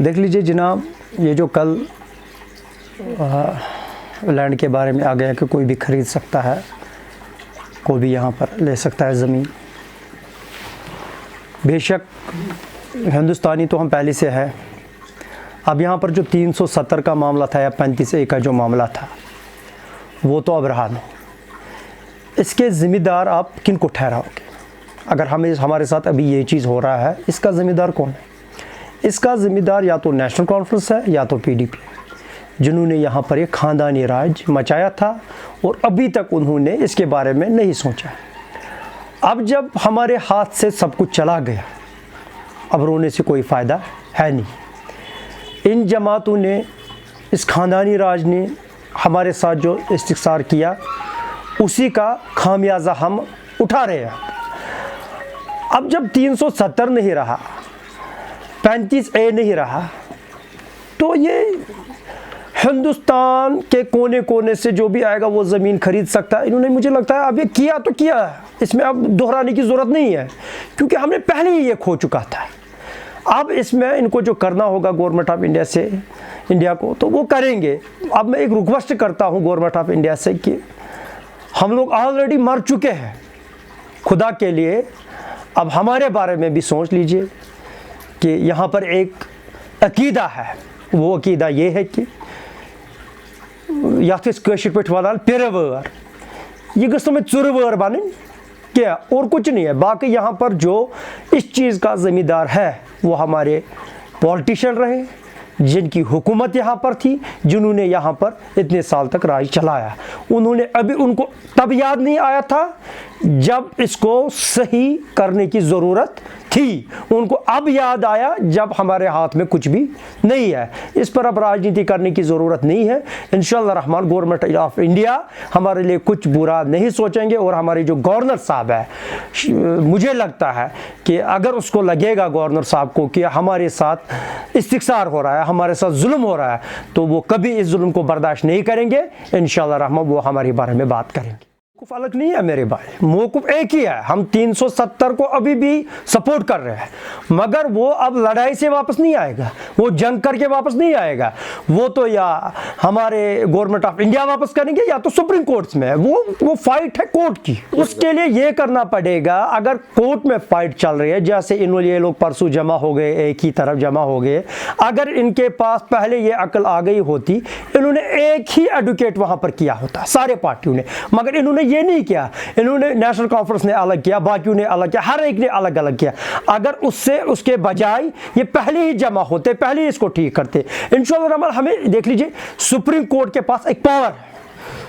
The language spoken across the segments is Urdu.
دیکھ لیجئے جناب، یہ جو کل لینڈ کے بارے میں آ گیا کہ کوئی بھی خرید سکتا ہے، کوئی بھی یہاں پر لے سکتا ہے زمین. بے شک ہندوستانی تو ہم پہلے سے ہے. اب یہاں پر جو 370 کا معاملہ تھا یا 35A کا جو معاملہ تھا وہ تو اب رہا نہیں. اس کے ذمہ دار آپ کن کو ٹھہراؤ گے؟ اگر ہمارے ساتھ ابھی یہ چیز ہو رہا ہے، اس کا ذمہ دار کون ہے؟ اس کا ذمہ دار یا تو نیشنل کانفرنس ہے یا تو PDP ہے، جنہوں نے یہاں پر ایک خاندانی راج مچایا تھا اور ابھی تک انہوں نے اس کے بارے میں نہیں سوچا. اب جب ہمارے ہاتھ سے سب کچھ چلا گیا، اب رونے سے کوئی فائدہ ہے نہیں. ان جماعتوں نے، اس خاندانی راج نے ہمارے ساتھ جو استحصال کیا، اسی کا خامیازہ ہم اٹھا رہے ہیں. اب جب 370 نہیں رہا، 35A نہیں رہا، تو یہ ہندوستان کے کونے کونے سے جو بھی آئے گا وہ زمین خرید سکتا ہے. انہوں نے، مجھے لگتا ہے اب یہ کیا تو کیا ہے، اس میں اب دہرانے کی ضرورت نہیں ہے، کیونکہ ہم نے پہلے ہی یہ کھو چکا تھا. اب اس میں ان کو جو کرنا ہوگا گورنمنٹ آف انڈیا سے، انڈیا کو، تو وہ کریں گے. اب میں ایک ریکویسٹ کرتا ہوں گورنمنٹ آف انڈیا سے کہ ہم لوگ آلریڈی مر چکے ہیں. خدا کے لیے اب ہمارے بارے میں بھی سوچ لیجئے کہ یہاں پر ایک عقیدہ ہے. وہ عقیدہ یہ ہے کہ یاتھ اس کٲشِر پٲٹھۍ وَنان پِرٕ وٲر، یہ گٔژھ نہٕ ژُرٕ وٲر بنٕنۍ کیا، اور کچھ نہیں ہے. باقی یہاں پر جو اس چیز کا ذمہ دار ہے وہ ہمارے پولیٹیشین رہے، جن کی حکومت یہاں پر تھی، جنہوں نے یہاں پر اتنے سال تک راج چلایا. انہوں نے ابھی، ان کو تب یاد نہیں آیا تھا جب اس کو صحیح کرنے کی ضرورت تھی. ان کو اب یاد آیا جب ہمارے ہاتھ میں کچھ بھی نہیں ہے. اس پر اب راجنیتی کرنے کی ضرورت نہیں ہے. انشاءاللہ الرحمن گورنمنٹ آف انڈیا ہمارے لیے کچھ برا نہیں سوچیں گے. اور ہمارے جو گورنر صاحب ہے، مجھے لگتا ہے کہ اگر اس کو لگے گا گورنر صاحب کو کہ ہمارے ساتھ استحصال ہو رہا ہے، ہمارے ساتھ ظلم ہو رہا ہے، تو وہ کبھی اس ظلم کو برداشت نہیں کریں گے. انشاءاللہ الرحمن وہ ہمارے بارے میں بات کریں گے. موقف الگ نہیں ہے میرے بھائی، موقف ایک ہی ہے. ہم 370 کو ابھی بھی سپورٹ کر رہے ہیں، مگر وہ اب لڑائی سے واپس نہیں آئے گا، وہ جنگ کر کے واپس نہیں آئے گا. وہ تو یا ہمارے گورنمنٹ آف انڈیا واپس کریں گے یا تو سپریم کورٹس میں. وہ فائٹ ہے کورٹ کی. اس کے لیے یہ کرنا پڑے گا، اگر کورٹ میں فائٹ چل رہی ہے، جیسے یہ لوگ پرسوں جمع ہو گئے، ایک ہی طرف جمع ہو گئے، اگر ان کے پاس پہلے یہ عقل آ گئی ہوتی، انہوں نے ایک ہی ایڈوکیٹ وہاں پر کیا ہوتا، سارے پارٹیوں نے. مگر انہوں نے یہ نہیں کیا. انہوں نے نیشنل کانفرنس نے الگ کیا، باقیوں نے الگ کیا، ہر ایک نے الگ الگ کیا. اگر اس کے بجائے یہ پہلے ہی جمع ہوتے، پہلے ہی اس کو ٹھیک کرتے. انشاءاللہ الرحمن ہمیں دیکھ لیجئے، سپریم کورٹ کے پاس ایک پاور ہے.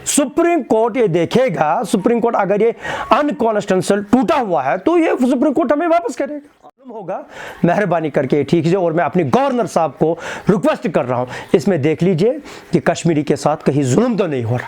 سپریم کورٹ یہ دیکھے گا، سپریم کورٹ اگر یہ انکانسٹیٹیوشنل ٹوٹا ہوا ہے تو یہ سپریم کورٹ ہمیں واپس کرے گا. ہوگا مہربانی کر کے ٹھیک ہے. اور میں اپنے گورنر صاحب کو ریکویسٹ کر رہا ہوں، اس میں دیکھ لیجئے کہ کشمیری کے ساتھ کہیں ظلم تو نہیں ہو رہا.